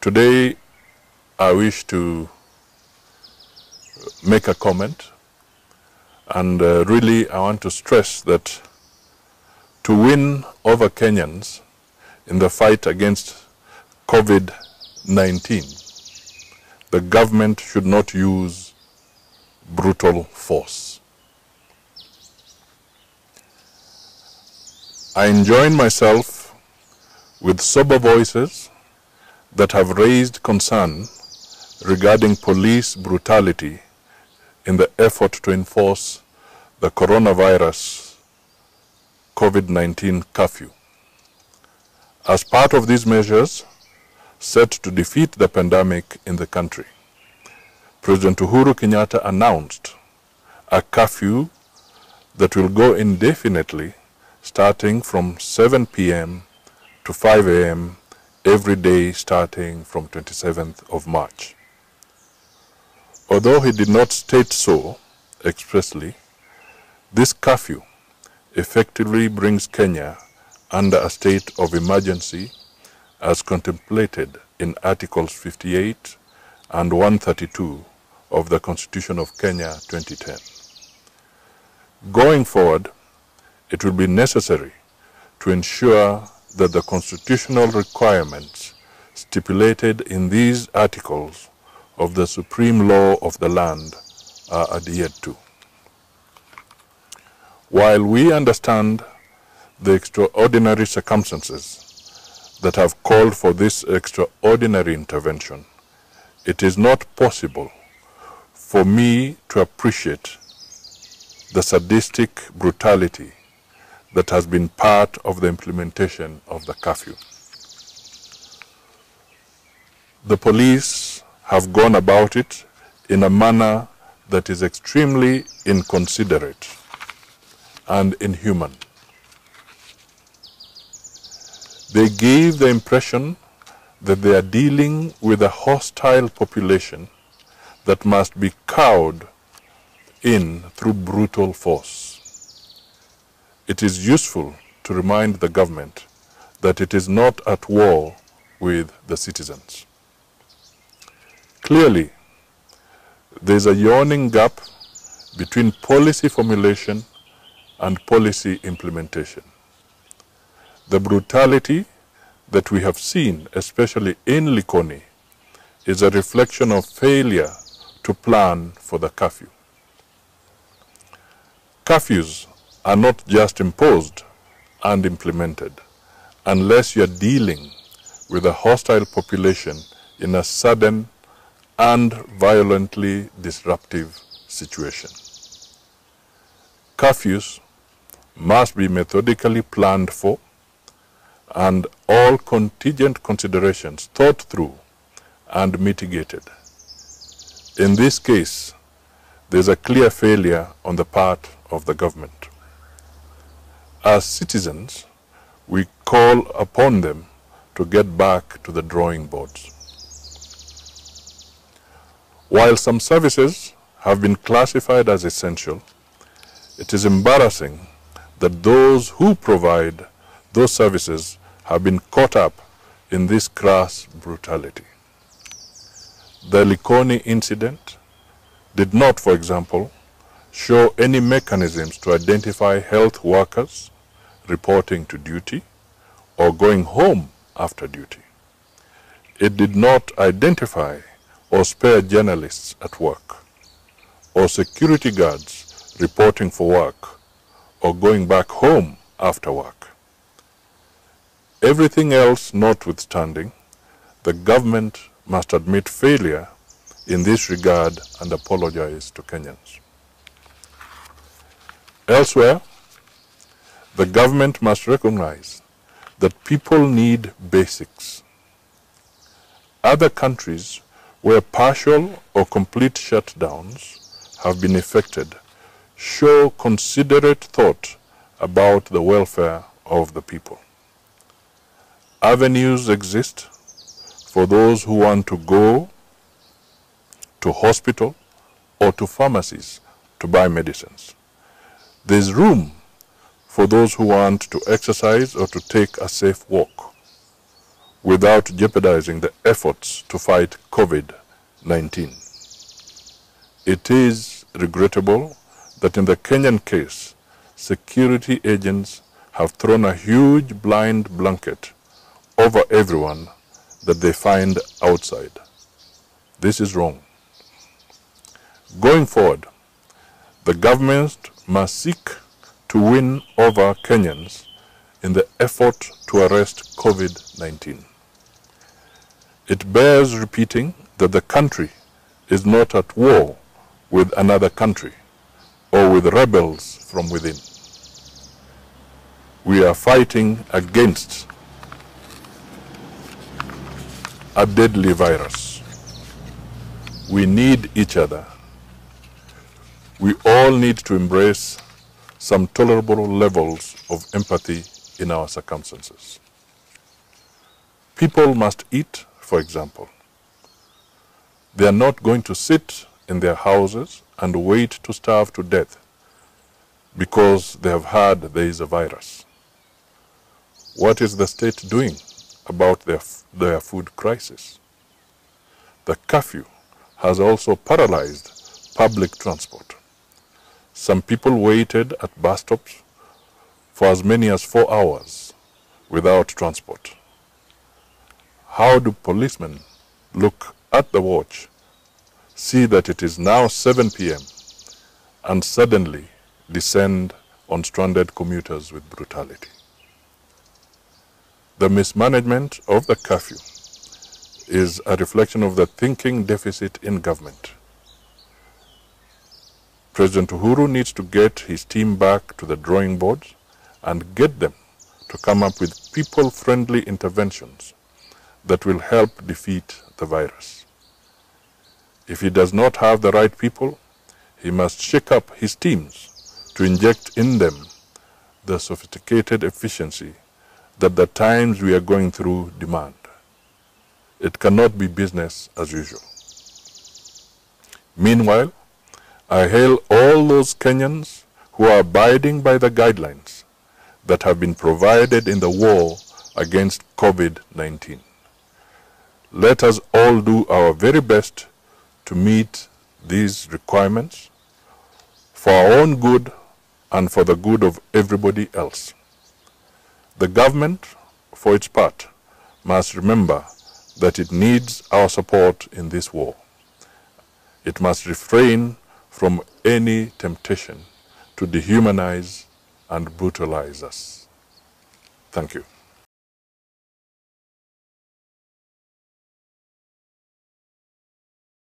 Today, I wish to make a comment, and really I want to stress that to win over Kenyans in the fight against COVID-19, the government should not use brutal force. I join myself with sober voices that have raised concern regarding police brutality in the effort to enforce the coronavirus COVID-19 curfew. As part of these measures set to defeat the pandemic in the country, President Uhuru Kenyatta announced a curfew that will go indefinitely starting from 7 p.m. to 5 a.m. every day starting from 27th of March. Although he did not state so expressly, this curfew effectively brings Kenya under a state of emergency as contemplated in Articles 58 and 132 of the Constitution of Kenya 2010. Going forward, it will be necessary to ensure that the constitutional requirements stipulated in these articles of the supreme law of the land are adhered to. While we understand the extraordinary circumstances that have called for this extraordinary intervention, it is not possible for me to appreciate the sadistic brutality that has been part of the implementation of the curfew. The police have gone about it in a manner that is extremely inconsiderate and inhuman. They gave the impression that they are dealing with a hostile population that must be cowed in through brutal force. It is useful to remind the government that it is not at war with the citizens. Clearly, there is a yawning gap between policy formulation and policy implementation. The brutality that we have seen, especially in Likoni, is a reflection of failure to plan for the curfew. Curfews are not just imposed and implemented unless you are dealing with a hostile population in a sudden and violently disruptive situation. Curfews must be methodically planned for and all contingent considerations thought through and mitigated. In this case, there is a clear failure on the part of the government. As citizens, we call upon them to get back to the drawing boards. While some services have been classified as essential, it is embarrassing that those who provide those services have been caught up in this crass brutality. The Likoni incident did not, for example, show any mechanisms to identify health workers reporting to duty or going home after duty. It did not identify or spare journalists at work, or security guards reporting for work or going back home after work. Everything else notwithstanding, the government must admit failure in this regard and apologize to Kenyans. Elsewhere, the government must recognize that people need basics. Other countries where partial or complete shutdowns have been effected show considerate thought about the welfare of the people. Avenues exist for those who want to go to hospital or to pharmacies to buy medicines. There's room for those who want to exercise or to take a safe walk. without jeopardizing the efforts to fight COVID-19. It is regrettable that in the Kenyan case, security agents have thrown a huge blind blanket over everyone that they find outside. This is wrong. Going forward, the government must seek to win over Kenyans in the effort to arrest COVID-19. It bears repeating that the country is not at war with another country or with rebels from within. We are fighting against a deadly virus. We need each other. We all need to embrace some tolerable levels of empathy in our circumstances. People must eat, for example. They are not going to sit in their houses and wait to starve to death because they have heard there is a virus. What is the state doing about their food crisis? The curfew has also paralyzed public transport. Some people waited at bus stops for as many as 4 hours without transport. How do policemen look at the watch, see that it is now 7 p.m. and suddenly descend on stranded commuters with brutality? The mismanagement of the curfew is a reflection of the thinking deficit in government. President Uhuru needs to get his team back to the drawing board and get them to come up with people-friendly interventions that will help defeat the virus. If he does not have the right people, he must shake up his teams to inject in them the sophisticated efficiency that the times we are going through demand. It cannot be business as usual. Meanwhile, I hail all those Kenyans who are abiding by the guidelines that have been provided in the war against COVID-19. Let us all do our very best to meet these requirements for our own good and for the good of everybody else. The government, for its part, must remember that it needs our support in this war. It must refrain from any temptation to dehumanize and brutalize us. Thank you.